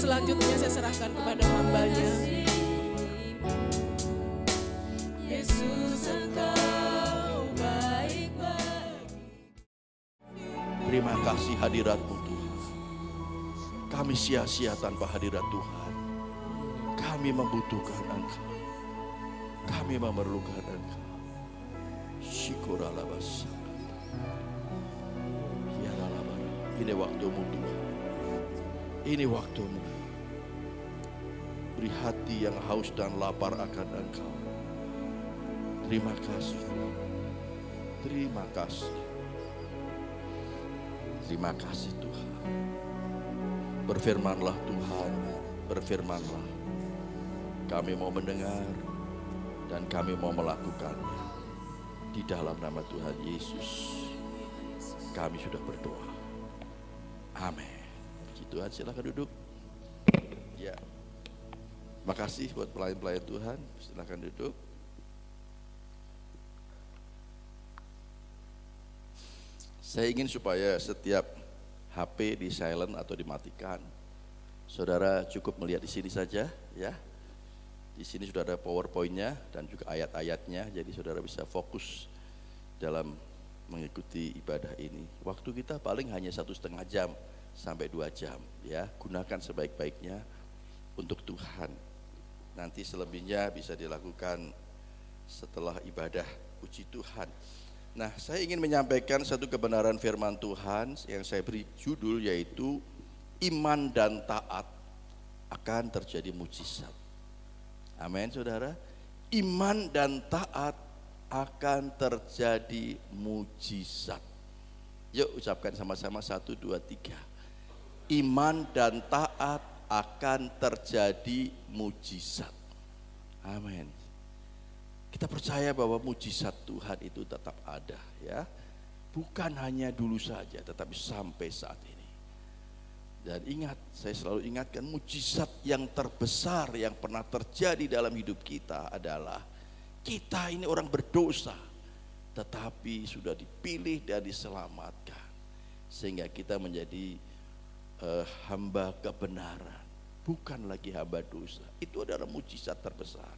Selanjutnya saya serahkan kepada hamba-Nya. Yesus, Engkau baik bagi. Terima kasih hadirat-Mu Tuhan. Kami sia-sia tanpa hadirat Tuhan. Kami membutuhkan Engkau. Kami memerlukan Engkau. Syukuralabas. Ya lalabara. Ini waktu-Mu Tuhan. Ini waktu-Mu. Beri hati yang haus dan lapar akan Engkau. Terima kasih. Terima kasih. Terima kasih Tuhan. Berfirmanlah Tuhan, berfirmanlah. Kami mau mendengar dan kami mau melakukannya. Di dalam nama Tuhan Yesus kami sudah berdoa. Amin. Tuhan, silakan duduk. Ya, makasih buat pelayan-pelayan Tuhan. Silakan duduk. Saya ingin supaya setiap HP di silent atau dimatikan. Saudara cukup melihat di sini saja, ya. Di sini sudah ada PowerPoint-nya dan juga ayat-ayatnya. Jadi saudara bisa fokus dalam mengikuti ibadah ini. Waktu kita paling hanya 1,5 jam. Sampai 2 jam, ya. Gunakan sebaik-baiknya untuk Tuhan. Nanti selebihnya bisa dilakukan setelah ibadah puji Tuhan. Nah, saya ingin menyampaikan satu kebenaran firman Tuhan yang saya beri judul yaitu iman dan taat akan terjadi mujizat. Amin, saudara. Iman dan taat akan terjadi mujizat. Yuk ucapkan sama-sama 1, 2, 3. Iman dan taat akan terjadi mujizat. Amin. Kita percaya bahwa mujizat Tuhan itu tetap ada, ya. Bukan hanya dulu saja, tetapi sampai saat ini. Dan ingat, saya selalu ingatkan mujizat yang terbesar yang pernah terjadi dalam hidup kita adalah kita ini orang berdosa, tetapi sudah dipilih dan diselamatkan. Sehingga kita menjadi hamba kebenaran, bukan lagi hamba dosa. Itu adalah mujizat terbesar.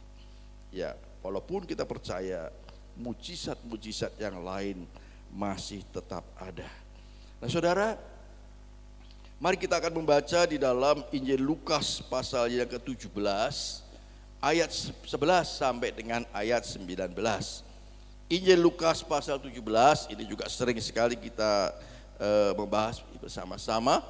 Ya, walaupun kita percaya mujizat-mujizat yang lain masih tetap ada. Nah, saudara, mari kita akan membaca di dalam Injil Lukas pasal yang ke-17 ayat 11 sampai dengan ayat 19. Injil Lukas pasal 17 ini juga sering sekali kita membahas bersama-sama.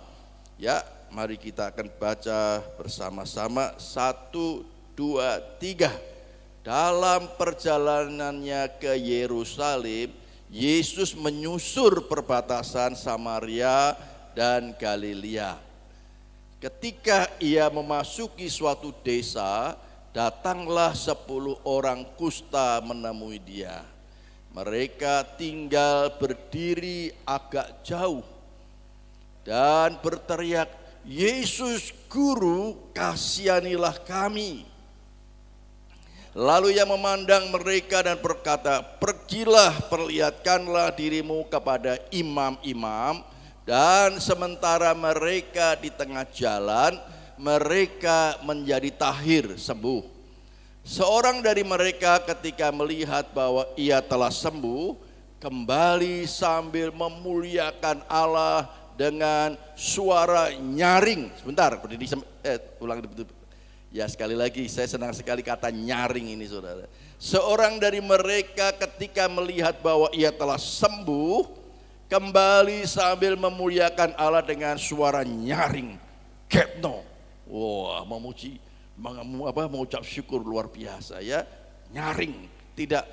Ya, mari kita akan baca bersama-sama 1, 2, 3. Dalam perjalanannya ke Yerusalem, Yesus menyusur perbatasan Samaria dan Galilea. Ketika ia memasuki suatu desa, datanglah 10 orang kusta menemui dia. Mereka tinggal berdiri agak jauh dan berteriak, "Yesus Guru, kasihanilah kami." Lalu ia memandang mereka dan berkata, "Pergilah, perlihatkanlah dirimu kepada imam-imam." Dan sementara mereka di tengah jalan, mereka menjadi tahir, sembuh. Seorang dari mereka ketika melihat bahwa ia telah sembuh, kembali sambil memuliakan Allah dengan suara nyaring. Sebentar, berdiri, ulang betul. Ya, sekali lagi, saya senang sekali kata nyaring ini, saudara. Seorang dari mereka ketika melihat bahwa ia telah sembuh, kembali sambil memuliakan Allah dengan suara nyaring. Ketno. Wah, memuji, mengucap syukur luar biasa, ya. Nyaring, tidak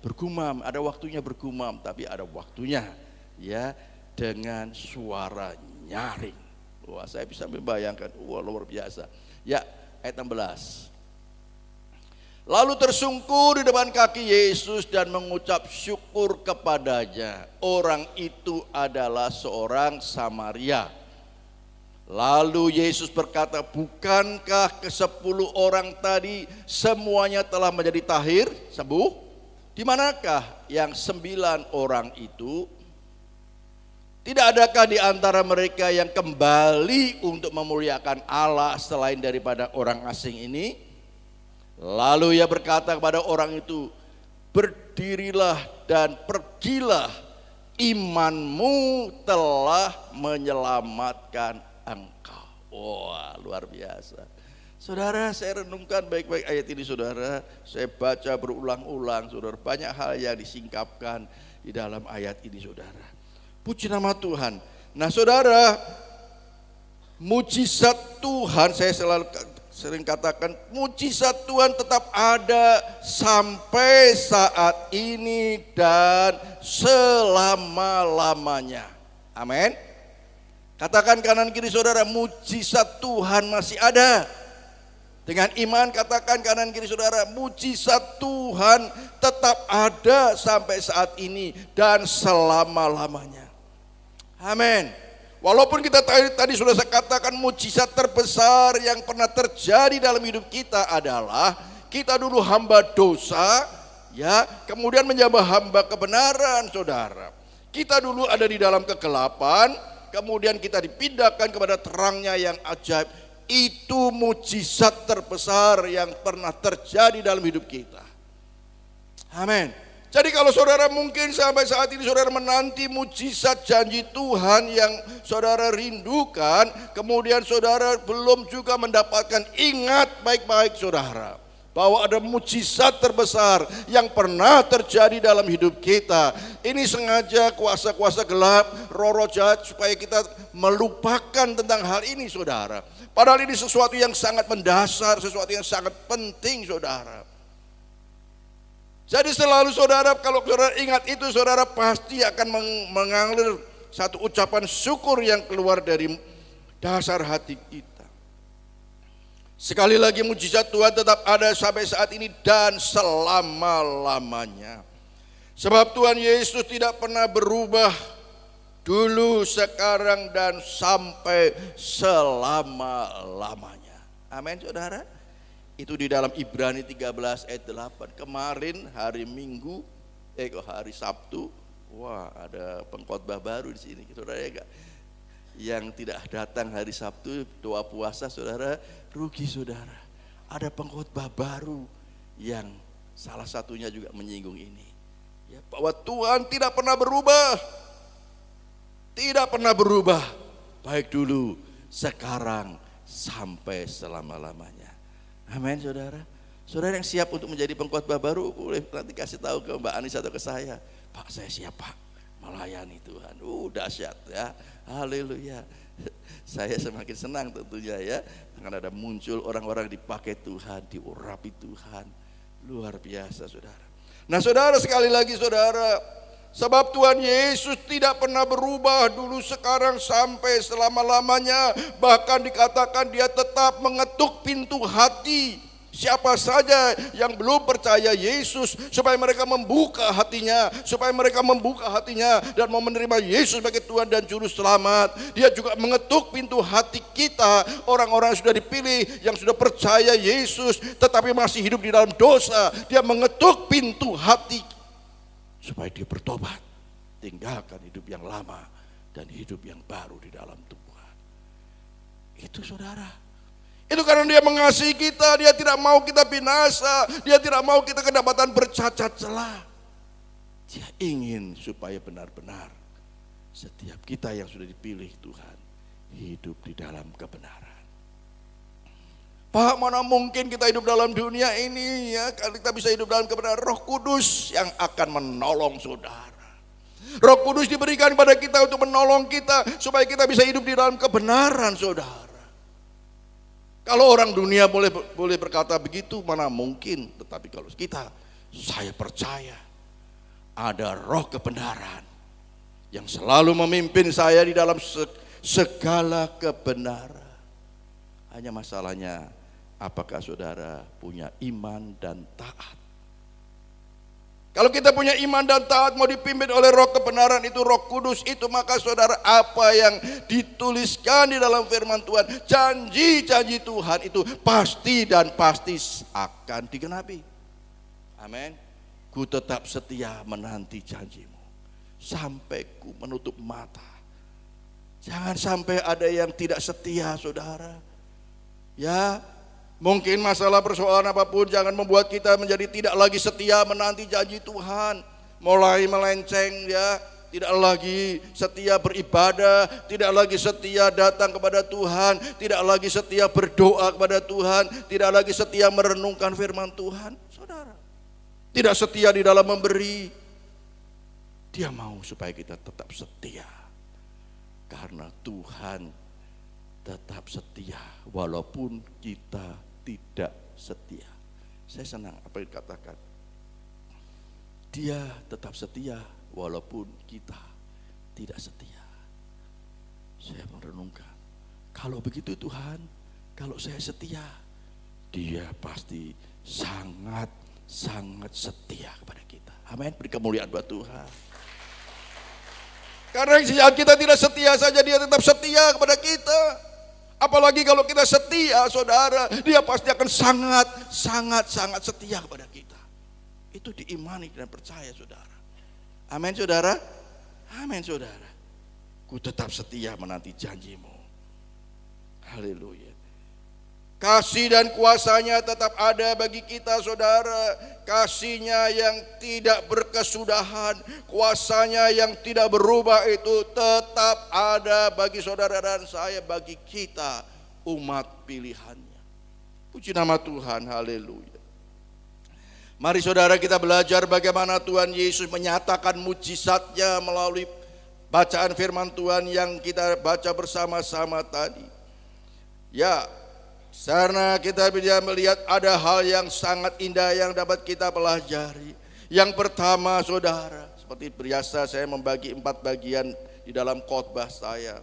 bergumam, ada waktunya bergumam, tapi ada waktunya, ya, dengan suara nyaring. Wah, saya bisa membayangkan, wah, luar biasa. Ya, ayat 16. Lalu tersungkur di depan kaki Yesus dan mengucap syukur kepadanya. Orang itu adalah seorang Samaria. Lalu Yesus berkata, bukankah ke-10 orang tadi semuanya telah menjadi tahir, sembuh? Di manakah yang 9 orang itu? Tidak adakah di antara mereka yang kembali untuk memuliakan Allah selain daripada orang asing ini? Lalu ia berkata kepada orang itu, berdirilah dan pergilah, imanmu telah menyelamatkan engkau. Wah, luar biasa. Saudara, saya renungkan baik-baik ayat ini saudara. Saya baca berulang-ulang saudara. Banyak hal yang disingkapkan di dalam ayat ini saudara. Puji nama Tuhan. Nah saudara, mujizat Tuhan, saya sering katakan, mujizat Tuhan tetap ada sampai saat ini dan selama-lamanya. Amin. Katakan kanan kiri saudara, mujizat Tuhan masih ada. Dengan iman katakan kanan kiri saudara, mujizat Tuhan tetap ada sampai saat ini dan selama-lamanya. Amin. Walaupun kita tadi sudah saya katakan mujizat terbesar yang pernah terjadi dalam hidup kita adalah kita dulu hamba dosa, ya, kemudian menjadi hamba kebenaran, saudara. Kita dulu ada di dalam kegelapan, kemudian kita dipindahkan kepada terangnya yang ajaib. Itu mujizat terbesar yang pernah terjadi dalam hidup kita. Amin. Jadi kalau saudara mungkin sampai saat ini saudara menanti mujizat janji Tuhan yang saudara rindukan, kemudian saudara belum juga mendapatkan, ingat baik-baik saudara, bahwa ada mujizat terbesar yang pernah terjadi dalam hidup kita. Ini sengaja kuasa-kuasa gelap, roh-roh jahat supaya kita melupakan tentang hal ini saudara. Padahal ini sesuatu yang sangat mendasar, sesuatu yang sangat penting saudara. Jadi selalu saudara, kalau saudara ingat itu, saudara pasti akan mengalir satu ucapan syukur yang keluar dari dasar hati kita. Sekali lagi mujizat Tuhan tetap ada sampai saat ini dan selama-lamanya. Sebab Tuhan Yesus tidak pernah berubah dulu, sekarang, dan sampai selama-lamanya. Amin saudara. Itu di dalam Ibrani 13 ayat 8. Kemarin hari Minggu, hari Sabtu, wah ada pengkhotbah baru di sini, saudara ya gak? Yang tidak datang hari Sabtu doa puasa saudara, rugi saudara. Ada pengkhotbah baru yang salah satunya juga menyinggung ini, ya, bahwa Tuhan tidak pernah berubah, tidak pernah berubah, baik dulu, sekarang, sampai selama-lamanya. Amin saudara. Saudara yang siap untuk menjadi pengkhotbah baru boleh nanti kasih tahu ke Mbak Anis atau ke saya. Pak, saya siap Pak melayani Tuhan. Dahsyat ya. Haleluya. Saya semakin senang tentunya ya. Akan ada muncul orang-orang dipakai Tuhan, diurapi Tuhan. Luar biasa saudara. Nah saudara, sekali lagi saudara, sebab Tuhan Yesus tidak pernah berubah dulu, sekarang, sampai selama-lamanya. Bahkan dikatakan dia tetap mengetuk pintu hati siapa saja yang belum percaya Yesus, supaya mereka membuka hatinya, dan mau menerima Yesus sebagai Tuhan dan Juru Selamat. Dia juga mengetuk pintu hati kita, orang-orang yang sudah dipilih, yang sudah percaya Yesus tetapi masih hidup di dalam dosa. Dia mengetuk pintu hati supaya dia bertobat, tinggalkan hidup yang lama dan hidup yang baru di dalam Tuhan. Itu saudara. Itu karena dia mengasihi kita, dia tidak mau kita binasa, dia tidak mau kita kedapatan bercacat celah. Dia ingin supaya benar-benar setiap kita yang sudah dipilih Tuhan hidup di dalam kebenaran. Pak, mana mungkin kita hidup dalam dunia ini ya, kalau kita bisa hidup dalam kebenaran. Roh Kudus yang akan menolong saudara. Roh Kudus diberikan kepada kita untuk menolong kita supaya kita bisa hidup di dalam kebenaran saudara. Kalau orang dunia boleh berkata begitu, mana mungkin. Tetapi kalau kita, saya percaya ada roh kebenaran yang selalu memimpin saya di dalam segala kebenaran. Hanya masalahnya apakah saudara punya iman dan taat? Kalau kita punya iman dan taat, mau dipimpin oleh roh kebenaran itu, Roh Kudus itu, maka saudara, apa yang dituliskan di dalam firman Tuhan, janji-janji Tuhan itu pasti dan pasti akan digenapi. Amin. Ku tetap setia menanti janjimu sampai ku menutup mata. Jangan sampai ada yang tidak setia, saudara. Ya, mungkin masalah persoalan apapun jangan membuat kita menjadi tidak lagi setia menanti janji Tuhan. Mulai melenceng, ya, tidak lagi setia beribadah, tidak lagi setia datang kepada Tuhan, tidak lagi setia berdoa kepada Tuhan, tidak lagi setia merenungkan firman Tuhan. Saudara, tidak setia di dalam memberi. Dia mau supaya kita tetap setia, karena Tuhan tetap setia walaupun kita tidak setia. Saya senang apa yang dikatakan. Dia tetap setia walaupun kita tidak setia. Saya merenungkan, kalau begitu Tuhan, kalau saya setia, Dia pasti sangat setia kepada kita. Amin. Beri kemuliaan buat Tuhan. Karena sejak kita tidak setia saja, Dia tetap setia kepada kita. Apalagi kalau kita setia, saudara, Dia pasti akan sangat setia kepada kita. Itu diimani dan percaya, saudara. Amin, saudara. Amin, saudara. Ku tetap setia menanti janjimu. Haleluya. Kasih dan kuasanya tetap ada bagi kita, saudara. Kasihnya yang tidak berkesudahan, kuasanya yang tidak berubah itu tetap ada bagi saudara dan saya, bagi kita umat pilihannya. Puji nama Tuhan, haleluya. Mari saudara, kita belajar bagaimana Tuhan Yesus menyatakan mujizatnya melalui bacaan firman Tuhan yang kita baca bersama-sama tadi. Ya, karena kita bisa melihat ada hal yang sangat indah yang dapat kita pelajari. Yang pertama, saudara, seperti biasa saya membagi 4 bagian di dalam khotbah saya.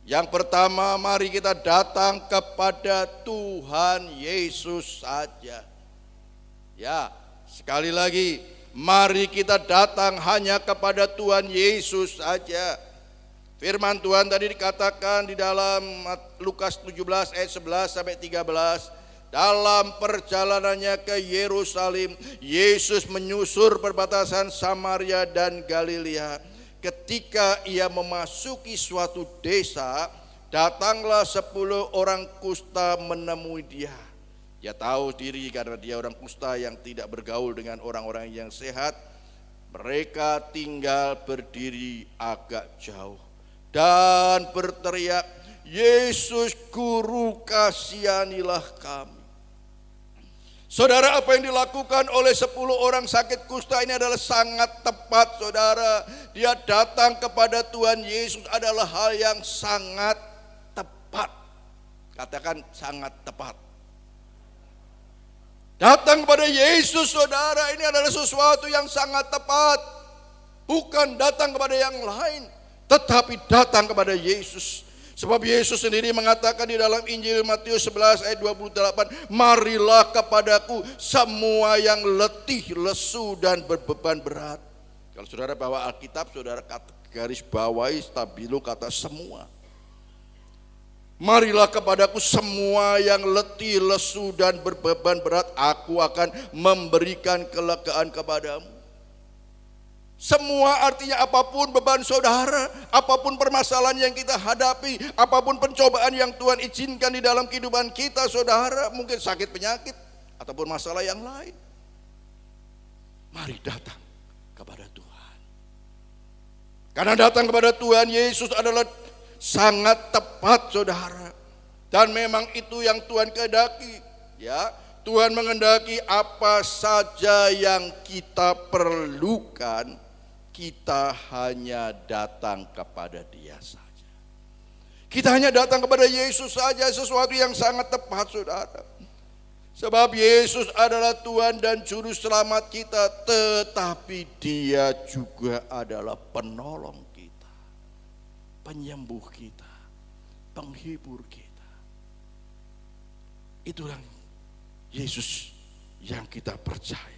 Yang pertama, mari kita datang kepada Tuhan Yesus saja. Ya, sekali lagi, mari kita datang hanya kepada Tuhan Yesus saja. Firman Tuhan tadi dikatakan di dalam Lukas 17 ayat 11 sampai 13. Dalam perjalanannya ke Yerusalem, Yesus menyusur perbatasan Samaria dan Galilea. Ketika ia memasuki suatu desa, datanglah 10 orang kusta menemui dia. Dia tahu diri karena dia orang kusta yang tidak bergaul dengan orang-orang yang sehat. Mereka tinggal berdiri agak jauh dan berteriak, Yesus Guru, kasihanilah kami. Saudara, apa yang dilakukan oleh 10 orang sakit kusta ini adalah sangat tepat, saudara. Dia datang kepada Tuhan Yesus adalah hal yang sangat tepat. Katakan sangat tepat. Datang kepada Yesus, saudara, ini adalah sesuatu yang sangat tepat. Bukan datang kepada yang lain, tetapi datang kepada Yesus. Sebab Yesus sendiri mengatakan di dalam Injil Matius 11 ayat 28, marilah kepadaku semua yang letih, lesu dan berbeban berat. Kalau saudara bawa Alkitab, saudara garis bawahi stabilo kata semua. Marilah kepadaku semua yang letih, lesu dan berbeban berat, aku akan memberikan kelegaan kepadamu. Semua artinya apapun beban saudara, apapun permasalahan yang kita hadapi, apapun pencobaan yang Tuhan izinkan di dalam kehidupan kita, saudara, mungkin sakit penyakit ataupun masalah yang lain. Mari datang kepada Tuhan. Karena datang kepada Tuhan Yesus adalah sangat tepat, saudara. Dan memang itu yang Tuhan kehendaki, ya. Tuhan menghendaki apa saja yang kita perlukan, kita hanya datang kepada Dia saja. Kita hanya datang kepada Yesus saja, sesuatu yang sangat tepat, saudara. Sebab Yesus adalah Tuhan dan Juru Selamat kita, tetapi Dia juga adalah penolong kita, penyembuh kita, penghibur kita. Itulah Yesus yang kita percaya.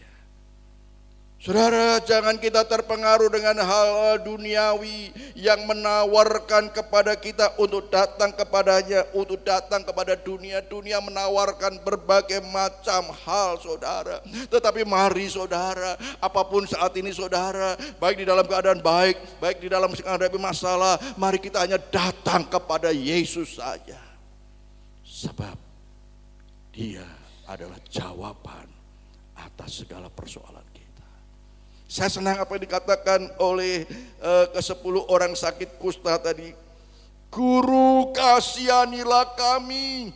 Saudara, jangan kita terpengaruh dengan hal duniawi yang menawarkan kepada kita untuk datang kepadanya, untuk datang kepada dunia. Dunia menawarkan berbagai macam hal, saudara. Tetapi mari saudara, apapun saat ini saudara, baik di dalam keadaan baik di dalam menghadapi masalah, mari kita hanya datang kepada Yesus saja. Sebab Dia adalah jawaban atas segala persoalan kita. Saya senang apa yang dikatakan oleh ke-10 orang sakit kusta tadi. Guru, kasihanilah kami.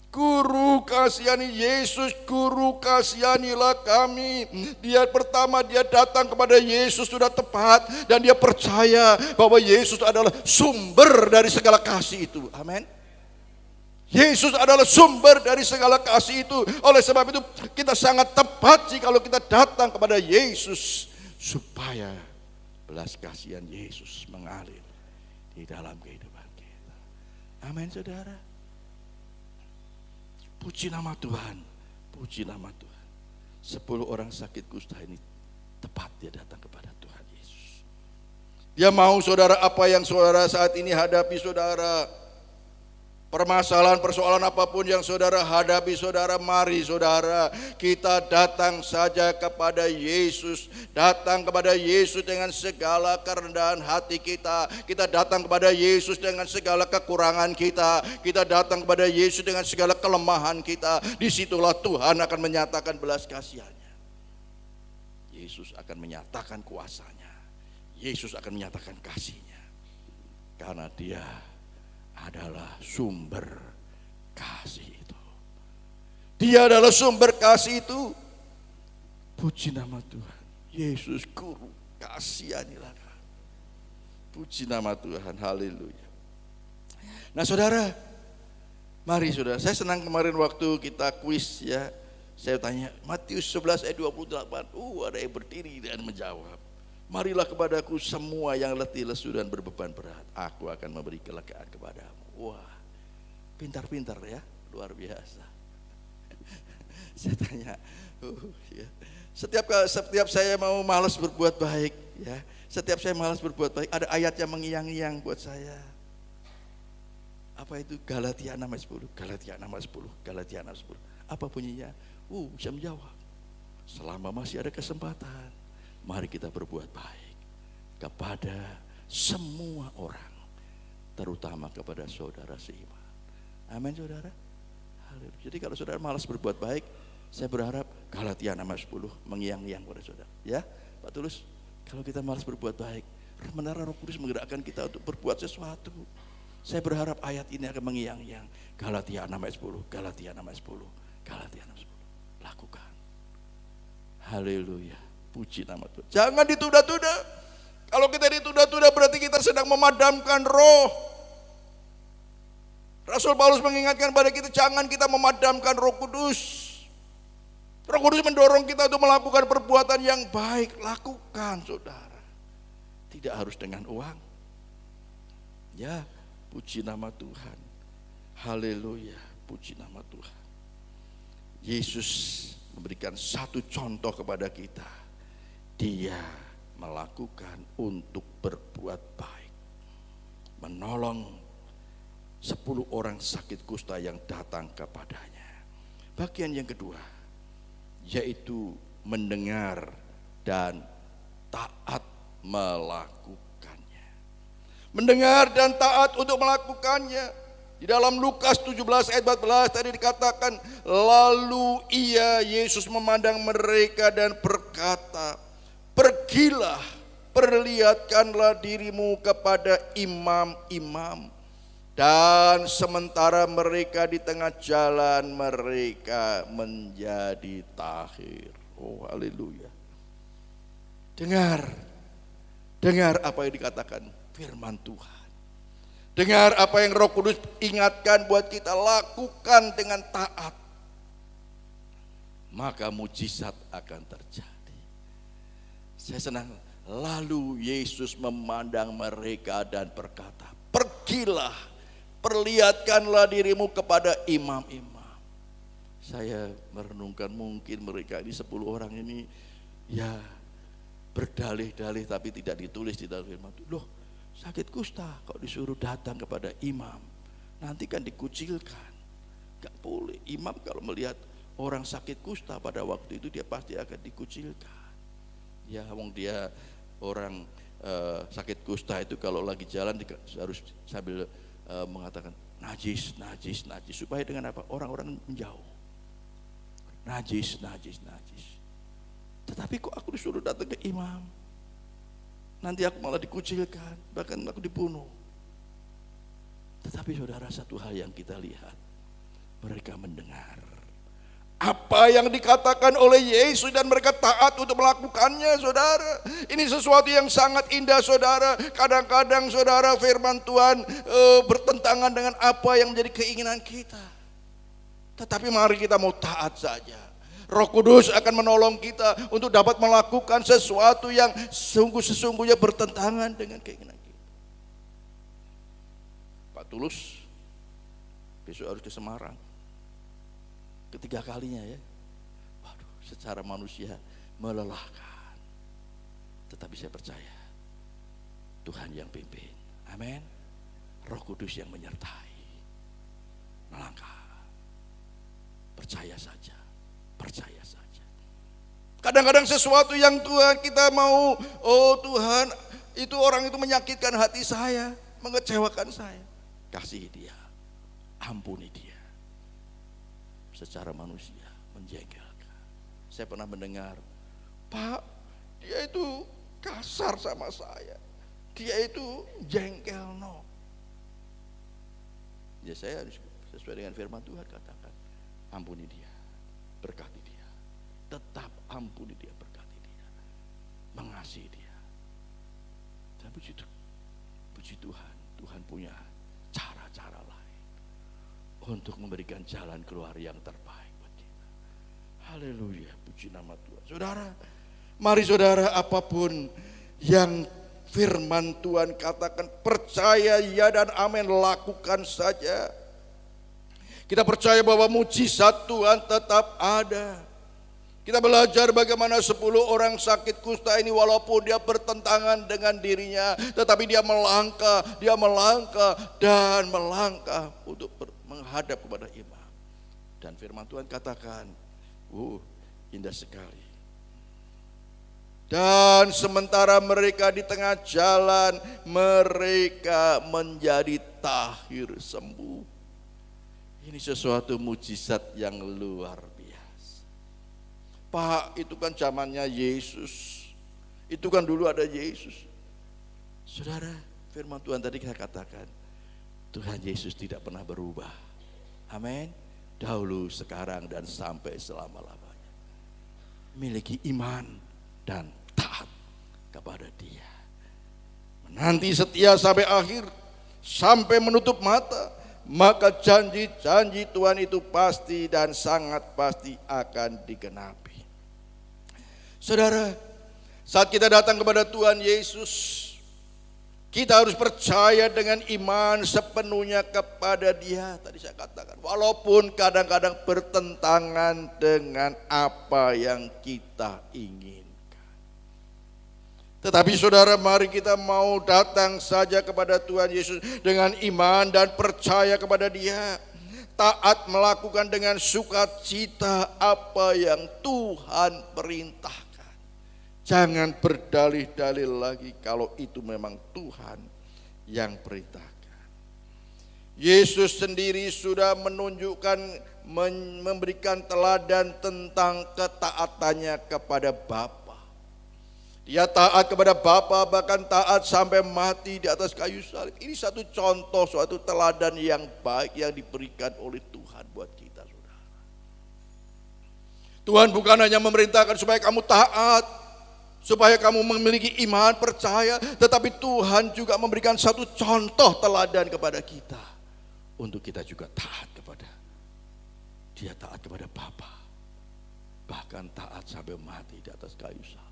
Guru, kasihani Yesus, Guru, kasihanilah kami. Dia pertama dia datang kepada Yesus sudah tepat, dan dia percaya bahwa Yesus adalah sumber dari segala kasih itu. Amin. Yesus adalah sumber dari segala kasih itu. Oleh sebab itu kita sangat tepat sih kalau kita datang kepada Yesus, supaya belas kasihan Yesus mengalir di dalam kehidupan kita. Amin, saudara. Puji nama Tuhan, puji nama Tuhan. 10 orang sakit kusta ini tepat dia datang kepada Tuhan Yesus. Dia mau, saudara, apa yang saudara saat ini hadapi, saudara. Permasalahan, persoalan apapun yang saudara hadapi, saudara, mari saudara kita datang saja kepada Yesus. Datang kepada Yesus dengan segala kerendahan hati kita. Kita datang kepada Yesus dengan segala kekurangan kita. Kita datang kepada Yesus dengan segala kelemahan kita. Disitulah Tuhan akan menyatakan belas kasihannya. Yesus akan menyatakan kuasanya. Yesus akan menyatakan kasihnya. Karena Dia adalah sumber kasih itu. Dia adalah sumber kasih itu. Puji nama Tuhan. Yesus, Guru, kasihanilah kami. Puji nama Tuhan. Haleluya. Nah, saudara, mari saudara. Saya senang kemarin waktu kita kuis ya. Saya tanya Matius 11 ayat 28. Ada yang berdiri dan menjawab. Marilah kepadaku semua yang letih, lesu dan berbeban berat. Aku akan memberi kelegaan kepadamu. Wah, pintar-pintar ya, luar biasa. Saya tanya, ya. Setiap saya mau malas berbuat baik, ya. Setiap saya malas berbuat baik, ada ayat yang mengiang-iang buat saya. Apa itu? Galatia 6 ayat 10. Galatia 6 ayat 10. Galatia 6 ayat 10. Apa bunyinya? Bisa menjawab. Selama masih ada kesempatan, mari kita berbuat baik kepada semua orang, terutama kepada saudara seiman. Amin, saudara. Haleluya. Jadi kalau saudara malas berbuat baik, saya berharap Galatia 6 ayat 10 mengiang-iang pada saudara. Ya, Pak Tulus, kalau kita malas berbuat baik, benar Roh Kudus menggerakkan kita untuk berbuat sesuatu. Saya berharap ayat ini akan mengiang-iang. Galatia 6 ayat 10, Galatia 6 ayat 10, Galatia 6 ayat 10. Lakukan. Haleluya. Puji nama Tuhan. Jangan ditunda-tunda. Kalau kita ditunda-tunda berarti kita sedang memadamkan roh. Rasul Paulus mengingatkan pada kita, jangan kita memadamkan Roh Kudus. Roh Kudus mendorong kita untuk melakukan perbuatan yang baik. Lakukan, saudara. Tidak harus dengan uang. Ya, puji nama Tuhan. Haleluya, puji nama Tuhan. Yesus memberikan satu contoh kepada kita. Dia melakukan untuk berbuat baik, menolong 10 orang sakit kusta yang datang kepadanya. Bagian yang kedua, yaitu mendengar dan taat melakukannya. Mendengar dan taat untuk melakukannya. Di dalam Lukas 17 ayat 14 tadi dikatakan, lalu Yesus memandang mereka dan berkata, pergilah, perlihatkanlah dirimu kepada imam-imam. Dan sementara mereka di tengah jalan, mereka menjadi tahir. Oh, haleluya. Dengar apa yang dikatakan firman Tuhan. Dengar apa yang Roh Kudus ingatkan buat kita, lakukan dengan taat. Maka mujizat akan terjadi. Saya senang. Lalu Yesus memandang mereka dan berkata, pergilah, perlihatkanlah dirimu kepada imam-imam. Saya merenungkan mungkin mereka ini 10 orang ini ya berdalih-dalih tapi tidak ditulis di dalam firman Tuhan. Loh, sakit kusta kok disuruh datang kepada imam, nanti kan dikucilkan. Gak boleh. Imam kalau melihat orang sakit kusta pada waktu itu dia pasti akan dikucilkan. Ya wong dia orang sakit kusta itu kalau lagi jalan harus sambil mengatakan najis, najis, najis, supaya dengan apa? Orang-orang menjauh. Najis, najis, najis. Tetapi kok aku disuruh datang ke imam, nanti aku malah dikucilkan, bahkan aku dibunuh. Tetapi saudara, satu hal yang kita lihat, mereka mendengar apa yang dikatakan oleh Yesus dan mereka taat untuk melakukannya, saudara. Ini sesuatu yang sangat indah, saudara. Kadang-kadang saudara, firman Tuhan bertentangan dengan apa yang menjadi keinginan kita. Tetapi mari kita mau taat saja. Roh Kudus akan menolong kita untuk dapat melakukan sesuatu yang sesungguhnya bertentangan dengan keinginan kita. Pak Tulus besok harus ke Semarang. Ketiga kalinya ya. Waduh, secara manusia melelahkan. Tetapi saya percaya Tuhan yang pimpin. Amin. Roh Kudus yang menyertai. Melangkah. Percaya saja, percaya saja. Kadang-kadang sesuatu yang Tuhan kita mau, oh Tuhan, itu orang itu menyakitkan hati saya, mengecewakan saya. Kasihi dia, ampuni dia. Secara manusia menjengkelkan. Saya pernah mendengar, Pak, dia itu kasar sama saya, dia itu jengkel no. Ya saya harus sesuai dengan firman Tuhan katakan, ampuni dia, berkati dia, tetap ampuni dia, berkati dia, mengasihi dia. Dan puji Tuhan, Tuhan punya cara-cara lain untuk memberikan jalan keluar yang terbaik buat kita. Haleluya, puji nama Tuhan. Saudara, mari saudara, apapun yang firman Tuhan katakan, percaya ya dan amin, lakukan saja. Kita percaya bahwa mujizat Tuhan tetap ada. Kita belajar bagaimana 10 orang sakit kusta ini walaupun dia bertentangan dengan dirinya, tetapi dia melangkah dan melangkah untuk menghadap kepada imam. Dan firman Tuhan katakan, indah sekali. Dan sementara mereka di tengah jalan, mereka menjadi tahir sembuh. Ini sesuatu mujizat yang luar biasa. Pak, itu kan zamannya Yesus. Itu kan dulu ada Yesus. Saudara, firman Tuhan tadi kita katakan, Tuhan Yesus tidak pernah berubah. Amin. Dahulu, sekarang, dan sampai selama-lamanya. Miliki iman dan taat kepada Dia. Menanti setia sampai akhir, sampai menutup mata. Maka janji-janji Tuhan itu pasti dan sangat pasti akan digenapi. Saudara, saat kita datang kepada Tuhan Yesus, kita harus percaya dengan iman sepenuhnya kepada Dia. Tadi saya katakan, walaupun kadang-kadang bertentangan dengan apa yang kita ingin. Tetapi saudara, mari kita mau datang saja kepada Tuhan Yesus dengan iman dan percaya kepada Dia. Taat melakukan dengan sukacita apa yang Tuhan perintahkan. Jangan berdalih-dalih lagi kalau itu memang Tuhan yang perintahkan. Yesus sendiri sudah menunjukkan, memberikan teladan tentang ketaatannya kepada Bapa. Dia taat kepada Bapa, bahkan taat sampai mati di atas kayu salib. Ini satu contoh, suatu teladan yang baik yang diberikan oleh Tuhan buat kita, saudara. Tuhan bukan hanya memerintahkan supaya kamu taat, supaya kamu memiliki iman, percaya, tetapi Tuhan juga memberikan satu contoh teladan kepada kita, untuk kita juga taat kepada Dia, taat kepada Bapa, bahkan taat sampai mati di atas kayu salib.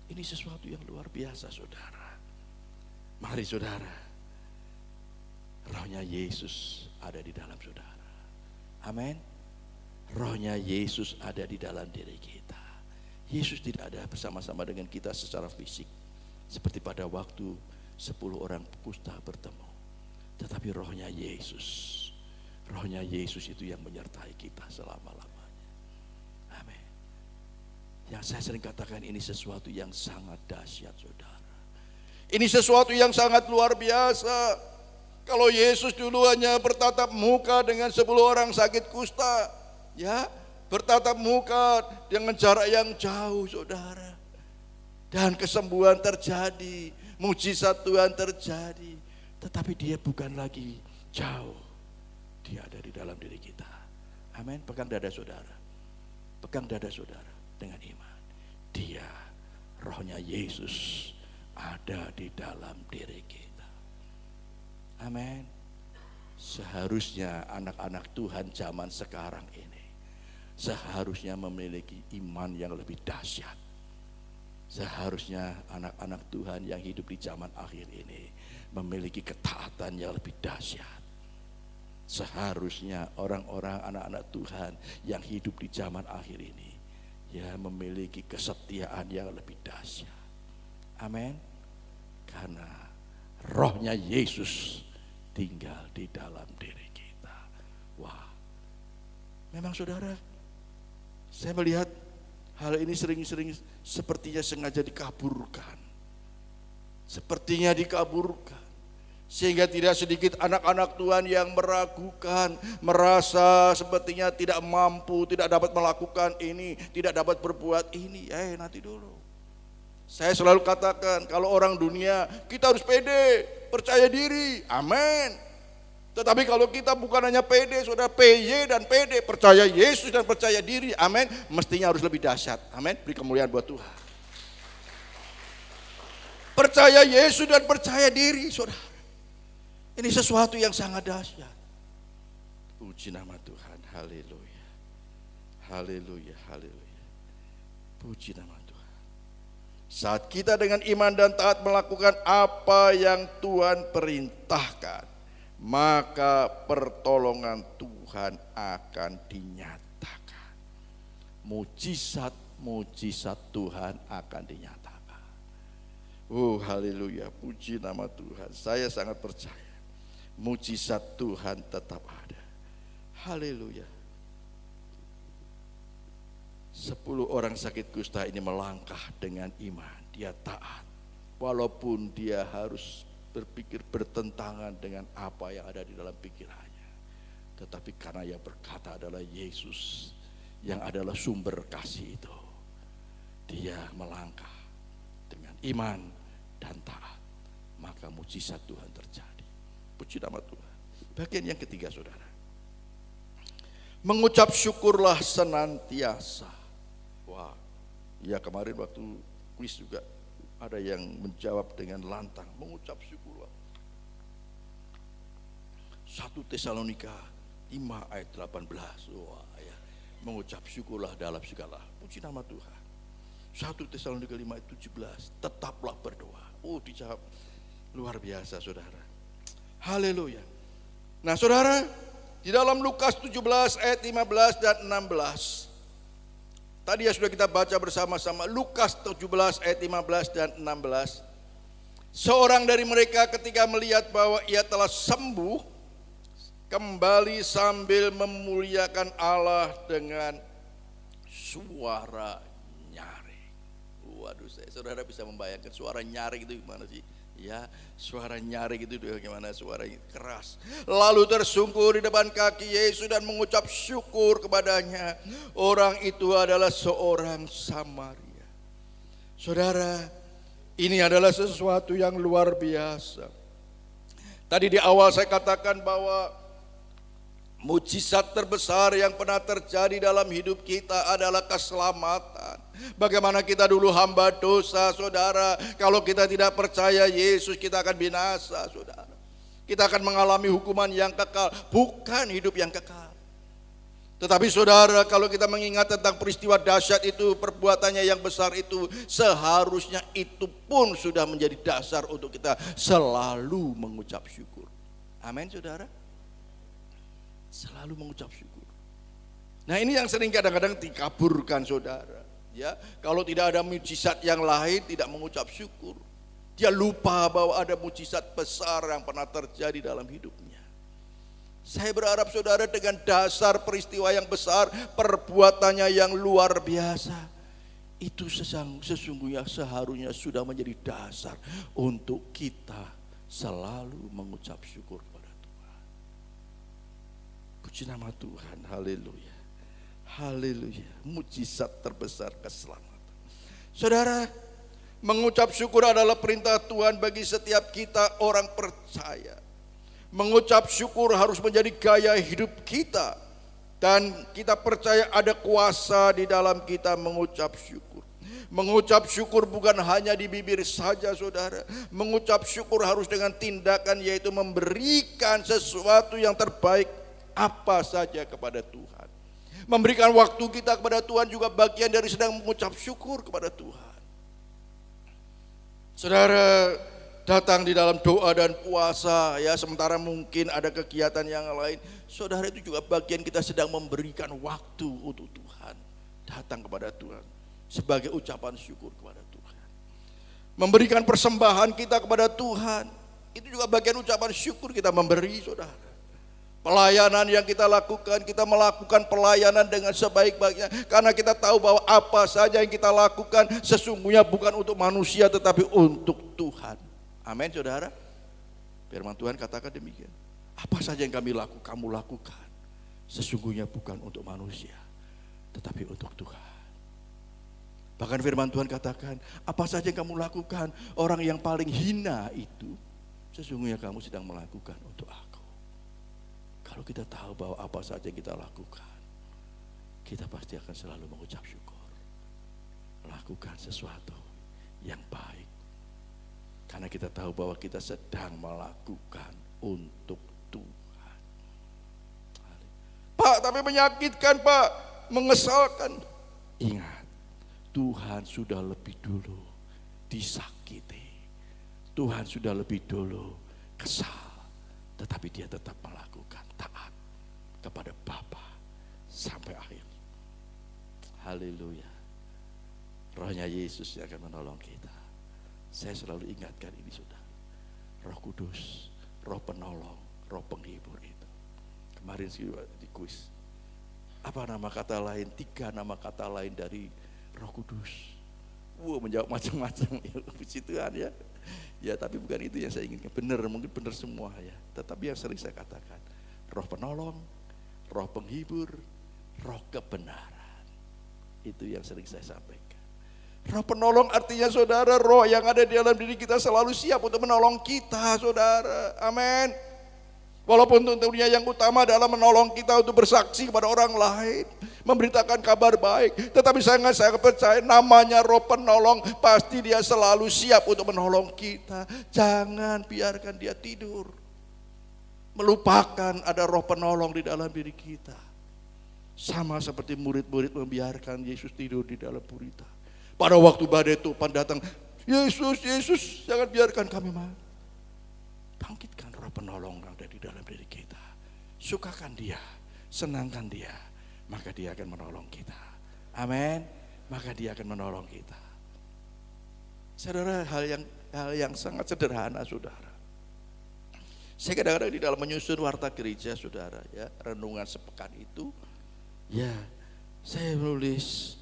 Ini sesuatu yang luar biasa, saudara. Mari saudara, rohnya Yesus ada di dalam saudara. Amin. Rohnya Yesus ada di dalam diri kita. Yesus tidak ada bersama-sama dengan kita secara fisik seperti pada waktu 10 orang kusta bertemu. Tetapi rohnya Yesus itu yang menyertai kita selama-lamanya. Amin. Yang saya sering katakan, ini sesuatu yang sangat dahsyat, saudara. Ini sesuatu yang sangat luar biasa. Kalau Yesus dulu hanya bertatap muka dengan 10 orang sakit kusta, ya, bertatap muka dengan jarak yang jauh, saudara. Dan kesembuhan terjadi, mujizat Tuhan terjadi. Tetapi dia bukan lagi jauh. Dia ada di dalam diri kita. Amin. Pegang dada saudara. Pegang dada saudara dengan iman. Dia, rohnya Yesus ada di dalam diri kita. Amin. Seharusnya anak-anak Tuhan zaman sekarang ini seharusnya memiliki iman yang lebih dahsyat. Seharusnya anak-anak Tuhan yang hidup di zaman akhir ini memiliki ketaatan yang lebih dahsyat. Seharusnya orang-orang anak-anak Tuhan yang hidup di zaman akhir ini ya memiliki kesetiaan yang lebih dahsyat. Amin. Karena rohnya Yesus tinggal di dalam diri kita. Wah, memang saudara, saya melihat hal ini sering-sering sepertinya sengaja dikaburkan. Sepertinya dikaburkan. Sehingga tidak sedikit anak-anak Tuhan yang meragukan, merasa sepertinya tidak mampu, tidak dapat melakukan ini, tidak dapat berbuat ini. Nanti dulu. Saya selalu katakan, kalau orang dunia kita harus pede, percaya diri, amin. Tetapi kalau kita bukan hanya pede, saudara, PY dan pede, percaya Yesus dan percaya diri, amin, mestinya harus lebih dahsyat, amin. Beri kemuliaan buat Tuhan. Percaya Yesus dan percaya diri, saudara. Ini sesuatu yang sangat dahsyat. Puji nama Tuhan, haleluya. Haleluya, haleluya. Puji nama Tuhan. Saat kita dengan iman dan taat melakukan apa yang Tuhan perintahkan, maka pertolongan Tuhan akan dinyatakan. Mujizat-mujizat Tuhan akan dinyatakan. Haleluya, puji nama Tuhan. Saya sangat percaya mujizat Tuhan tetap ada. Haleluya. 10 orang sakit kusta ini melangkah dengan iman. Dia taat. Walaupun dia harus berpikir bertentangan dengan apa yang ada di dalam pikirannya. Tetapi karena yang berkata adalah Yesus, yang adalah sumber kasih itu, dia melangkah dengan iman dan taat. Maka mujizat Tuhan terjadi. Puji nama Tuhan. Bagian yang ketiga, saudara. Mengucap syukurlah senantiasa. Wah, ya kemarin waktu kuis juga ada yang menjawab dengan lantang, mengucap syukurlah. 1 Tesalonika 5 ayat 18. Wah, ya. Mengucap syukurlah dalam segala. Puji nama Tuhan. 1 Tesalonika 5 ayat 17. Tetaplah berdoa. Dijawab luar biasa, saudara. Haleluya. Nah, saudara, di dalam Lukas 17 ayat 15 dan 16. Tadi ya sudah kita baca bersama-sama. Lukas 17 ayat 15 dan 16. Seorang dari mereka ketika melihat bahwa ia telah sembuh, kembali sambil memuliakan Allah dengan suara nyaring. Waduh, saudara bisa membayangkan suara nyaring itu gimana sih? Ya, suara nyaring itu bagaimana, suara keras. Lalu tersungkur di depan kaki Yesus dan mengucap syukur kepadanya. Orang itu adalah seorang Samaria. Saudara, ini adalah sesuatu yang luar biasa. Tadi di awal saya katakan bahwa mujizat terbesar yang pernah terjadi dalam hidup kita adalah keselamatan. Bagaimana kita dulu hamba dosa, saudara. Kalau kita tidak percaya Yesus, kita akan binasa, saudara. Kita akan mengalami hukuman yang kekal, bukan hidup yang kekal. Tetapi saudara, kalau kita mengingat tentang peristiwa dahsyat itu, perbuatannya yang besar itu, seharusnya itu pun sudah menjadi dasar untuk kita selalu mengucap syukur. Amin, saudara. Selalu mengucap syukur. Nah ini yang sering kadang-kadang dikaburkan saudara. Ya, kalau tidak ada mujizat yang lain tidak mengucap syukur. Dia lupa bahwa ada mujizat besar yang pernah terjadi dalam hidupnya. Saya berharap saudara dengan dasar peristiwa yang besar, perbuatannya yang luar biasa, itu sesungguhnya seharusnya sudah menjadi dasar untuk kita selalu mengucap syukur kepada Tuhan. Puji nama Tuhan, haleluya. Haleluya, mujizat terbesar keselamatan. Saudara, mengucap syukur adalah perintah Tuhan bagi setiap kita orang percaya. Mengucap syukur harus menjadi gaya hidup kita. Dan kita percaya ada kuasa di dalam kita mengucap syukur. Mengucap syukur bukan hanya di bibir saja saudara. Mengucap syukur harus dengan tindakan, yaitu memberikan sesuatu yang terbaik apa saja kepada Tuhan. Memberikan waktu kita kepada Tuhan juga bagian dari sedang mengucap syukur kepada Tuhan. Saudara, datang di dalam doa dan puasa ya, sementara mungkin ada kegiatan yang lain, saudara, itu juga bagian kita sedang memberikan waktu untuk Tuhan. Datang kepada Tuhan sebagai ucapan syukur kepada Tuhan. Memberikan persembahan kita kepada Tuhan, itu juga bagian ucapan syukur kita memberi saudara. Pelayanan yang kita lakukan, kita melakukan pelayanan dengan sebaik-baiknya karena kita tahu bahwa apa saja yang kita lakukan sesungguhnya bukan untuk manusia tetapi untuk Tuhan. Amin saudara. Firman Tuhan katakan demikian. Apa saja yang kamu lakukan sesungguhnya bukan untuk manusia tetapi untuk Tuhan. Bahkan firman Tuhan katakan, apa saja yang kamu lakukan, orang yang paling hina itu sesungguhnya kamu sedang melakukan untuk aku. Kalau kita tahu bahwa apa saja yang kita lakukan, kita pasti akan selalu mengucap syukur. Lakukan sesuatu yang baik. Karena kita tahu bahwa kita sedang melakukan untuk Tuhan. Pak, tapi menyakitkan Pak, mengesalkan. Ingat, Tuhan sudah lebih dulu disakiti. Tuhan sudah lebih dulu kesal. Tetapi dia tetap melakukan taat kepada Bapa sampai akhir. Haleluya. Rohnya Yesus yang akan menolong kita. Saya selalu ingatkan ini sudah. Roh Kudus, roh penolong, roh penghibur itu. Kemarin di kuis. Apa nama kata lain? 3 nama kata lain dari Roh Kudus. Menjawab macam-macam ya, puji Tuhan ya. Ya tapi bukan itu yang saya inginkan. Benar, mungkin benar semua ya. Tetapi yang sering saya katakan, roh penolong, roh penghibur, roh kebenaran. Itu yang sering saya sampaikan. Roh penolong artinya saudara, roh yang ada di dalam diri kita selalu siap untuk menolong kita saudara. Amin. Walaupun tentunya yang utama adalah menolong kita untuk bersaksi kepada orang lain, memberitakan kabar baik. Tetapi saya percaya namanya roh penolong, pasti dia selalu siap untuk menolong kita. Jangan biarkan dia tidur, melupakan ada roh penolong di dalam diri kita. Sama seperti murid-murid membiarkan Yesus tidur di dalam gurita. Pada waktu badai topan datang, Yesus, Yesus, jangan biarkan kami mati. Bangkitkan roh penolong yang ada di dalam diri kita. Sukakan dia, senangkan dia, maka dia akan menolong kita. Amin. Maka dia akan menolong kita. Saudara, hal yang sangat sederhana saudara. Saya kadang-kadang di dalam menyusun warta gereja saudara ya, renungan sepekan itu ya, saya menulis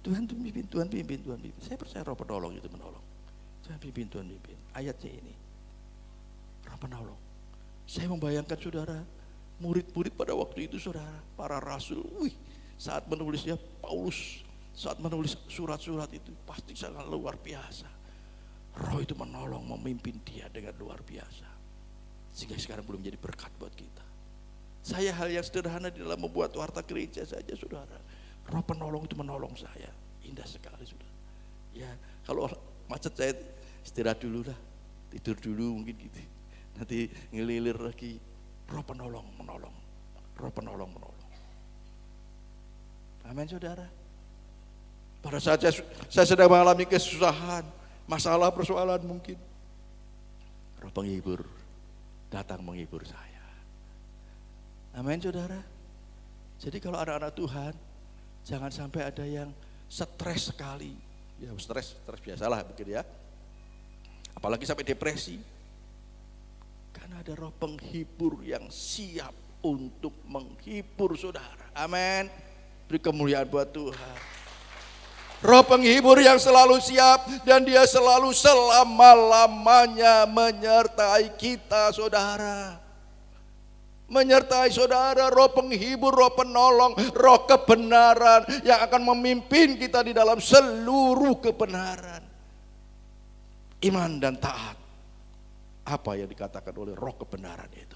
Tuhan pimpin, Tuhan pimpin, Tuhan pimpin. Saya percaya roh penolong itu menolong. Tuhan pimpin, Tuhan pimpin. Ayatnya ini. Penolong. Saya membayangkan saudara, murid-murid pada waktu itu saudara, para rasul, saat menulisnya Paulus, saat menulis surat-surat itu pasti sangat luar biasa. Roh itu menolong, memimpin dia dengan luar biasa. Sehingga sekarang belum menjadi berkat buat kita. Saya hal yang sederhana di dalam membuat warta gereja saja saudara. Roh penolong itu menolong saya. Indah sekali saudara. Ya, kalau macet saya istirahat dulu lah, tidur dulu mungkin gitu. Nanti ngelilir lagi, roh penolong menolong, roh penolong menolong. Amin saudara. Pada saat saya sedang mengalami kesusahan, masalah, persoalan mungkin, roh penghibur datang menghibur saya. Amin saudara. Jadi kalau anak-anak Tuhan, jangan sampai ada yang stres sekali. Ya stres biasalah mungkin ya. Apalagi sampai depresi. Karena ada roh penghibur yang siap untuk menghibur saudara. Amin. Beri kemuliaan buat Tuhan. Roh penghibur yang selalu siap dan dia selalu selama-lamanya menyertai kita saudara. Menyertai saudara, roh penghibur, roh penolong, roh kebenaran yang akan memimpin kita di dalam seluruh kebenaran. Iman dan taat. Apa yang dikatakan oleh roh kebenaran itu.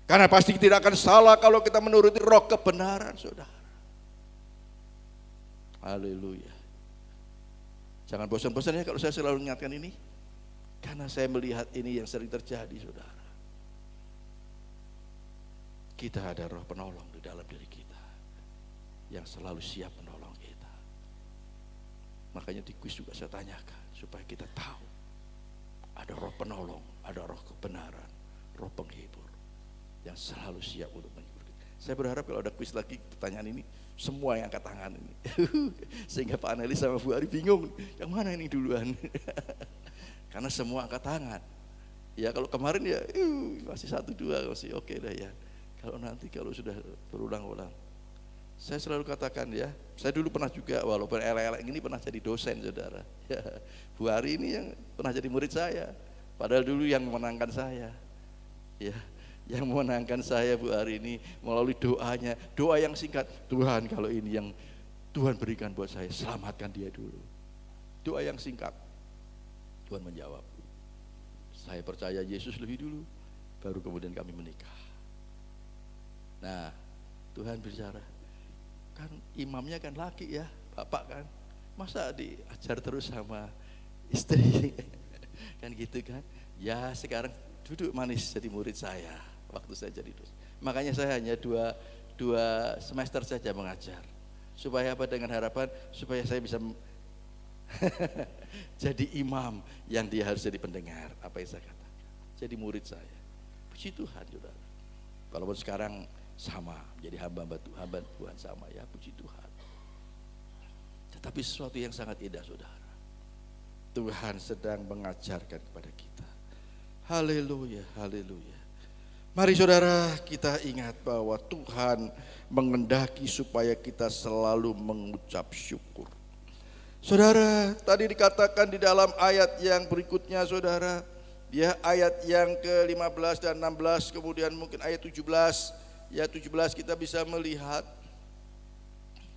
Karena pasti tidak akan salah kalau kita menuruti roh kebenaran saudara. Haleluya. Jangan bosan-bosan ya kalau saya selalu mengingatkan ini. Karena saya melihat ini yang sering terjadi saudara. Kita ada roh penolong di dalam diri kita yang selalu siap menolong kita. Makanya di kuis juga saya tanyakan supaya kita tahu ada roh penolong, ada roh kebenaran, roh penghibur yang selalu siap untuk menghibur kita. Saya berharap kalau ada kuis lagi pertanyaan ini semua yang angkat tangan ini. Sehingga Pak Anelis sama Bu Ari bingung, yang mana ini duluan? Karena semua angkat tangan. Ya kalau kemarin ya masih 1, 2 masih oke dah ya. Kalau sudah berulang-ulang, saya selalu katakan ya, saya dulu pernah juga walaupun elek-elek ini pernah jadi dosen saudara. Ya, Bu Ari ini yang pernah jadi murid saya, padahal dulu yang memenangkan saya. Ya, yang memenangkan saya Bu Ari ini melalui doanya, doa yang singkat. Tuhan kalau ini yang Tuhan berikan buat saya, selamatkan dia dulu. Doa yang singkat. Tuhan menjawab, saya percaya Yesus lebih dulu, baru kemudian kami menikah. Nah, Tuhan bicara, kan imamnya kan laki ya, bapak kan, masa diajar terus sama istri, kan gitu kan? Ya sekarang duduk manis jadi murid saya, waktu saya jadi dosen. Makanya saya hanya dua semester saja mengajar, supaya apa? Dengan harapan supaya saya bisa jadi imam yang dia harus jadi pendengar, apa yang saya katakan, jadi murid saya. Puji Tuhan saudara. Walaupun sekarang sama, jadi hamba Tuhan sama ya, puji Tuhan. Tetapi sesuatu yang sangat indah saudara. Tuhan sedang mengajarkan kepada kita. Haleluya, haleluya. Mari saudara kita ingat bahwa Tuhan mengendaki supaya kita selalu mengucap syukur. Saudara, tadi dikatakan di dalam ayat yang berikutnya saudara, ya ayat yang ke-15 dan 16, kemudian mungkin ayat 17. Ya 17 kita bisa melihat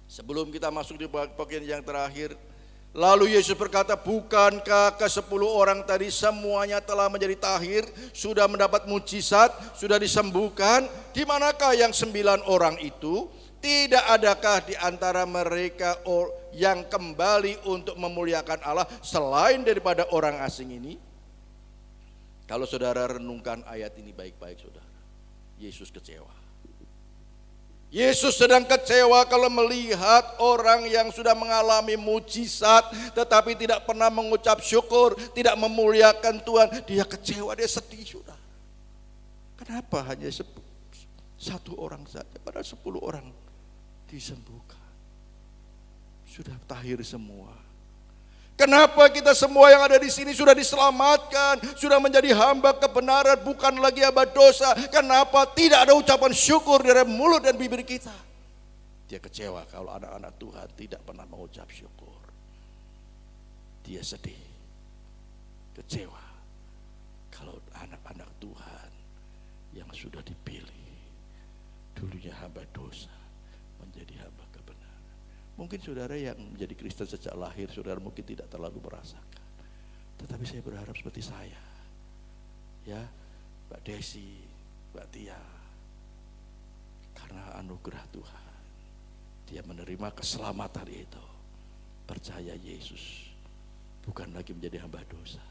sebelum kita masuk di bagian yang terakhir. Lalu Yesus berkata, bukankah ke-10 orang tadi semuanya telah menjadi tahir, sudah mendapat mujizat, sudah disembuhkan? Di manakah yang 9 orang itu? Tidak adakah di antara mereka yang kembali untuk memuliakan Allah selain daripada orang asing ini? Kalau saudara renungkan ayat ini baik-baik saudara, Yesus kecewa. Yesus sedang kecewa kalau melihat orang yang sudah mengalami mujizat tetapi tidak pernah mengucap syukur, tidak memuliakan Tuhan. Dia kecewa, dia sedih sudah. Kenapa hanya 1 orang saja, padahal 10 orang disembuhkan, sudah tahir semua. Kenapa kita semua yang ada di sini sudah diselamatkan, sudah menjadi hamba kebenaran, bukan lagi hamba dosa? Kenapa tidak ada ucapan syukur dari mulut dan bibir kita? Dia kecewa kalau anak-anak Tuhan tidak pernah mengucap syukur. Dia sedih, kecewa kalau anak-anak Tuhan yang sudah dipilih, dulunya hamba dosa, menjadi hamba kebenaran. Mungkin saudara yang menjadi Kristen sejak lahir, saudara mungkin tidak terlalu merasakan. Tetapi saya berharap seperti saya, ya, Mbak Desi, Mbak Tia, karena anugerah Tuhan, dia menerima keselamatan itu, percaya Yesus, bukan lagi menjadi hamba dosa.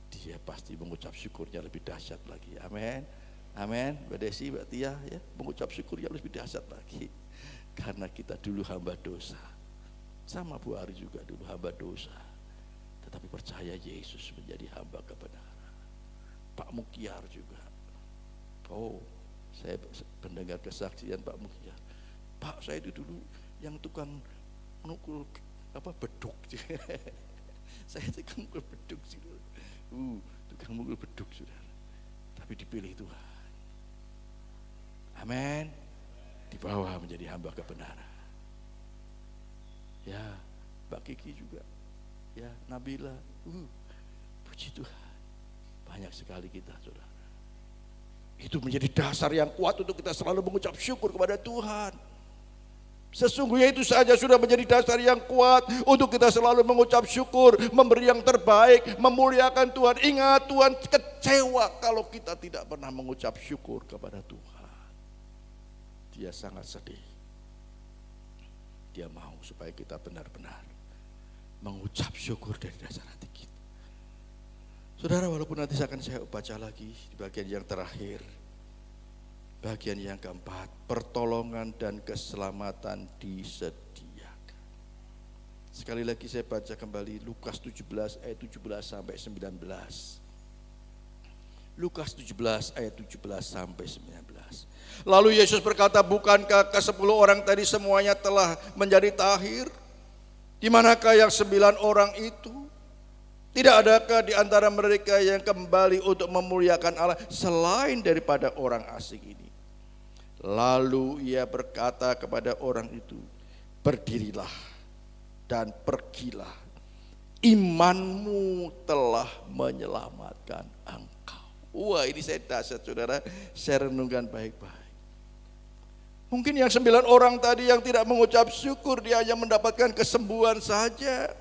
Dia pasti mengucap syukurnya lebih dahsyat lagi. Amin, amin. Mbak Desi, Mbak Tia, ya, mengucap syukurnya lebih dahsyat lagi. Karena kita dulu hamba dosa. Sama Bu Ari juga dulu hamba dosa. Tetapi percaya Yesus menjadi hamba kebenaran. Pak Mukyar juga. Oh, saya mendengar kesaksian Pak Mukyar. Pak, saya itu dulu yang tukang menukul beduk. Saya tukang mukul beduk, tukang mukul beduk, saudara. Tapi dipilih Tuhan. Amin. Dibawa menjadi hamba kebenaran. Ya, Mbak Kiki juga. Ya, Nabila. Puji Tuhan. Banyak sekali kita, saudara. Itu menjadi dasar yang kuat untuk kita selalu mengucap syukur kepada Tuhan. Sesungguhnya itu saja sudah menjadi dasar yang kuat untuk kita selalu mengucap syukur, memberi yang terbaik, memuliakan Tuhan. Ingat, Tuhan kecewa kalau kita tidak pernah mengucap syukur kepada Tuhan. Dia sangat sedih. Dia mau supaya kita benar-benar mengucap syukur dari dasar hati kita. Saudara, walaupun nanti akan saya baca lagi di bagian yang terakhir. Bagian yang keempat, pertolongan dan keselamatan disediakan. Sekali lagi saya baca kembali Lukas 17 ayat 17 sampai 19. Lukas 17 ayat 17 sampai 19. Lalu Yesus berkata, bukankah ke-10 orang tadi semuanya telah menjadi tahir? Di manakah yang 9 orang itu? Tidak adakah di antara mereka yang kembali untuk memuliakan Allah selain daripada orang asing ini? Lalu ia berkata kepada orang itu, berdirilah dan pergilah, imanmu telah menyelamatkan engkau. Wah, ini saya dahsyat, saudara, saya renungkan baik-baik. Mungkin yang 9 orang tadi yang tidak mengucap syukur, dia hanya mendapatkan kesembuhan saja.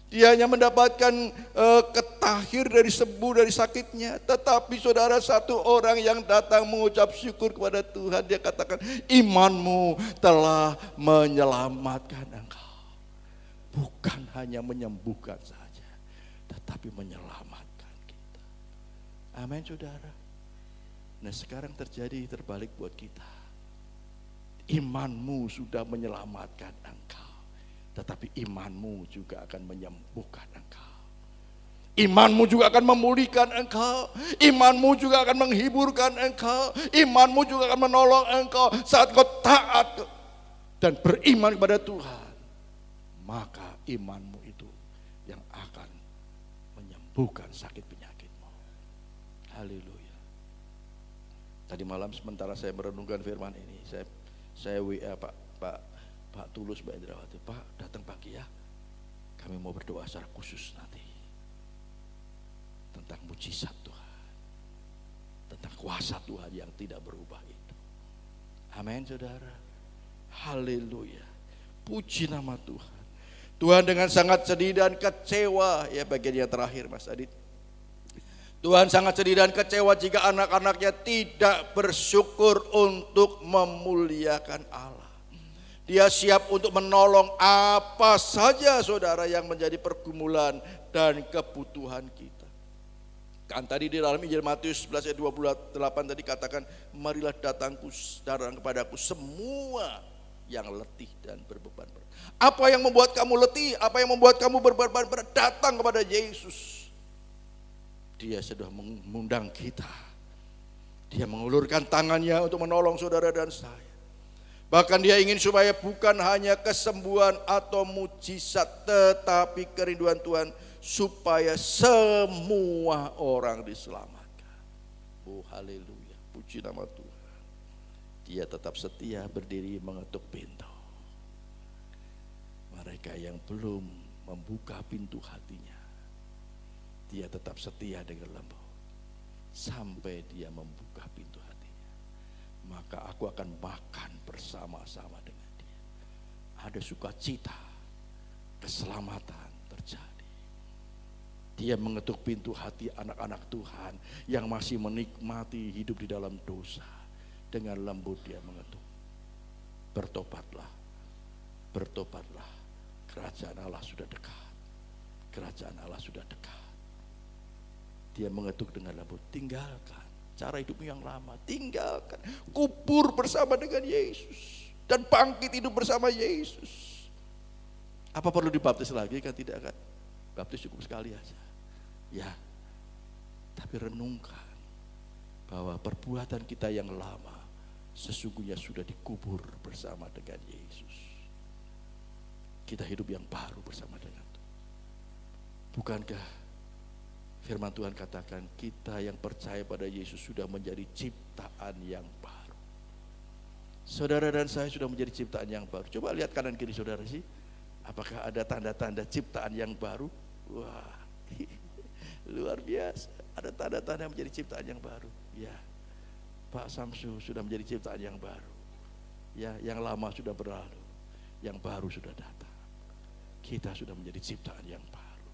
Dia hanya mendapatkan ketahir dari sembuh dari sakitnya. Tetapi saudara, satu orang yang datang mengucap syukur kepada Tuhan, dia katakan, imanmu telah menyelamatkan engkau. Bukan hanya menyembuhkan saja, tetapi menyelamatkan kita. Amin, saudara. Nah, sekarang terbalik buat kita. Imanmu sudah menyelamatkan engkau, tetapi imanmu juga akan menyembuhkan engkau. Imanmu juga akan memulihkan engkau. Imanmu juga akan menghiburkan engkau. Imanmu juga akan menolong engkau saat kau taat dan beriman kepada Tuhan. Maka imanmu itu yang akan menyembuhkan sakit penyakitmu. Haleluya. Tadi malam sementara saya merenungkan firman ini, saya WA Pak Tulus, Mbak Indrawati, Pak datang pagi ya, kami mau berdoa secara khusus nanti tentang mujizat Tuhan, tentang kuasa Tuhan yang tidak berubah itu. Amin, saudara. Haleluya. Puji nama Tuhan. Tuhan dengan sangat sedih dan kecewa, ya bagian yang terakhir Mas Adit. Tuhan sangat sedih dan kecewa jika anak-anaknya tidak bersyukur untuk memuliakan Allah. Dia siap untuk menolong apa saja, saudara, yang menjadi pergumulan dan kebutuhan kita. Kan tadi di dalam Injil Matius 11 ayat 28 tadi katakan, marilah datang kepadaku semua yang letih dan berbeban berat. Apa yang membuat kamu letih? Apa yang membuat kamu berbeban berat? Datang kepada Yesus. Dia sudah mengundang kita. Dia mengulurkan tangannya untuk menolong saudara dan saya. Bahkan dia ingin supaya bukan hanya kesembuhan atau mujizat, tetapi kerinduan Tuhan supaya semua orang diselamatkan. Oh haleluya, puji nama Tuhan. Dia tetap setia berdiri mengetuk pintu. Mereka yang belum membuka pintu hatinya, dia tetap setia dengan lembut sampai dia membuka pintu hatinya. Maka aku akan makan bersama-sama dengan dia. Ada sukacita, keselamatan terjadi. Dia mengetuk pintu hati anak-anak Tuhan yang masih menikmati hidup di dalam dosa. Dengan lembut dia mengetuk, bertobatlah, bertobatlah, kerajaan Allah sudah dekat, kerajaan Allah sudah dekat. Dia mengetuk dengan lembut, tinggalkan cara hidupmu yang lama, tinggalkan, kubur bersama dengan Yesus dan bangkit hidup bersama Yesus. Apa perlu dibaptis lagi? Kan tidak kan? Baptis cukup sekali aja. Ya, tapi renungkan bahwa perbuatan kita yang lama sesungguhnya sudah dikubur bersama dengan Yesus. Kita hidup yang baru bersama dengan Tuhan. Bukankah firman Tuhan katakan kita yang percaya pada Yesus sudah menjadi ciptaan yang baru. Saudara dan saya sudah menjadi ciptaan yang baru. Coba lihat kanan kiri saudara sih. Apakah ada tanda-tanda ciptaan yang baru? Wah, luar biasa. Ada tanda-tanda menjadi ciptaan yang baru. Ya, Pak Samsu sudah menjadi ciptaan yang baru. Ya, yang lama sudah berlalu, yang baru sudah datang. Kita sudah menjadi ciptaan yang baru.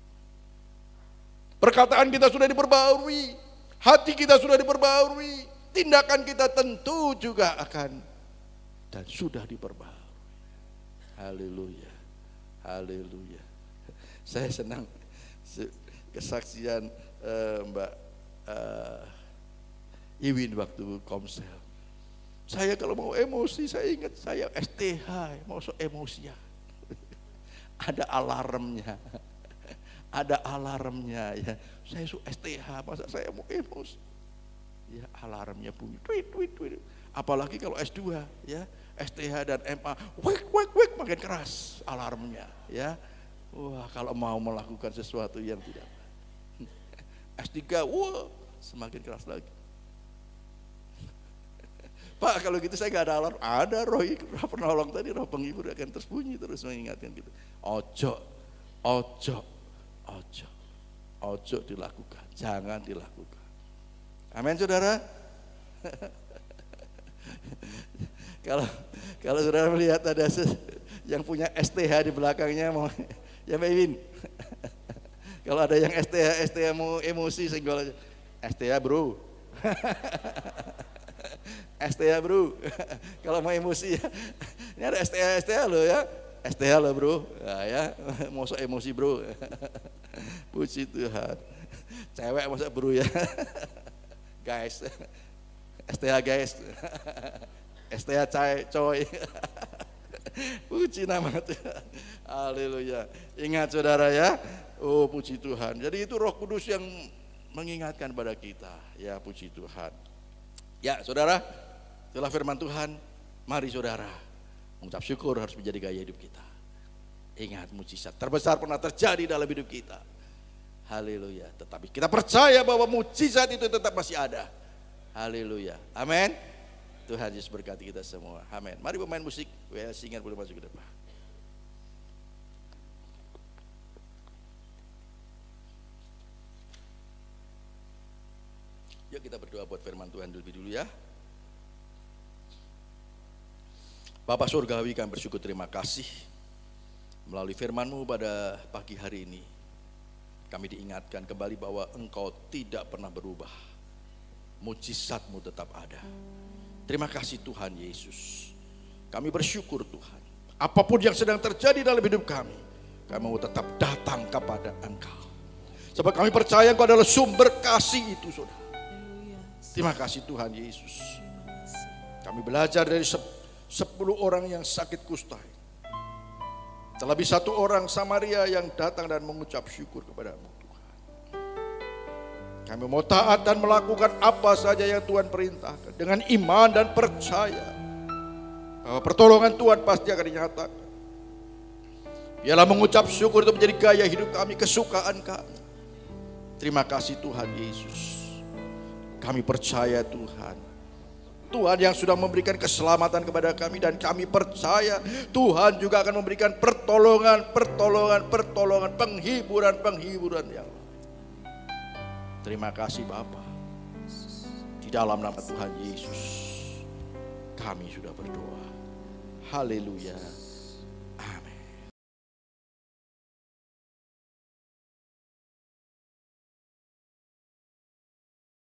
Perkataan kita sudah diperbarui, hati kita sudah diperbarui, tindakan kita tentu juga akan dan sudah diperbarui. Haleluya, haleluya. Saya senang kesaksian Mbak Iwin waktu komsel. Saya kalau mau emosi, saya ingat saya STH, mau so emosian. Ada alarmnya, ada alarmnya ya. Saya su STH, masa saya mau emosi? Ya alarmnya bunyi, tweet, tweet, tweet. Apalagi kalau S2 ya, STH dan MA, wek, wek, wek, makin keras alarmnya ya. Wah kalau mau melakukan sesuatu yang tidak. S3, wah semakin keras lagi. Pak kalau gitu saya gak ada alarm. Ada roh penolong tadi, roh penghibur akan terus bunyi, terus mengingatkan gitu. Ojo, ojo, ojo, ojo dilakukan, jangan dilakukan. Amin saudara. Kalau saudara melihat ada yang punya STH di belakangnya, mau ya Mbak Iwin. Kalau ada yang STH mau emosi senggol aja. STH bro. STH bro. Kalau mau emosi ya. Ini ada STH loh ya. STH loh bro. Nah, ya, masa emosi bro. Puji Tuhan. Cewek masa bro ya. Guys. STH guys. STH coy. Puji nama Tuhan. Haleluya. Ingat saudara ya. Oh puji Tuhan. Jadi itu Roh Kudus yang mengingatkan pada kita. Ya puji Tuhan. Ya saudara, setelah firman Tuhan, mari saudara mengucap syukur harus menjadi gaya hidup kita. Ingat mujizat terbesar pernah terjadi dalam hidup kita. Haleluya. Tetapi kita percaya bahwa mujizat itu tetap masih ada. Haleluya. Amin. Tuhan Yesus berkati kita semua. Amin. Mari pemain musik, singan boleh masuk ke depan. Yuk kita berdoa buat firman Tuhan lebih dulu ya. Bapak Surgawi, kami bersyukur, terima kasih melalui firman-Mu pada pagi hari ini. Kami diingatkan kembali bahwa Engkau tidak pernah berubah. Mujizat-Mu tetap ada. Terima kasih Tuhan Yesus. Kami bersyukur Tuhan. Apapun yang sedang terjadi dalam hidup kami mau tetap datang kepada Engkau. Sebab kami percaya Engkau adalah sumber kasih itu saudara. Terima kasih Tuhan Yesus. Kami belajar dari 10 orang yang sakit kusta. Terlebih 1 orang Samaria yang datang dan mengucap syukur kepada-Mu Tuhan. Kami mau taat dan melakukan apa saja yang Tuhan perintahkan. Dengan iman dan percaya bahwa pertolongan Tuhan pasti akan dinyatakan. Biarlah mengucap syukur itu menjadi gaya hidup kami, kesukaan kami. Terima kasih Tuhan Yesus. Kami percaya Tuhan. Tuhan yang sudah memberikan keselamatan kepada kami, dan kami percaya Tuhan juga akan memberikan pertolongan, penghiburan yang lain. Terima kasih Bapa. Di dalam nama Tuhan Yesus kami sudah berdoa. Haleluya.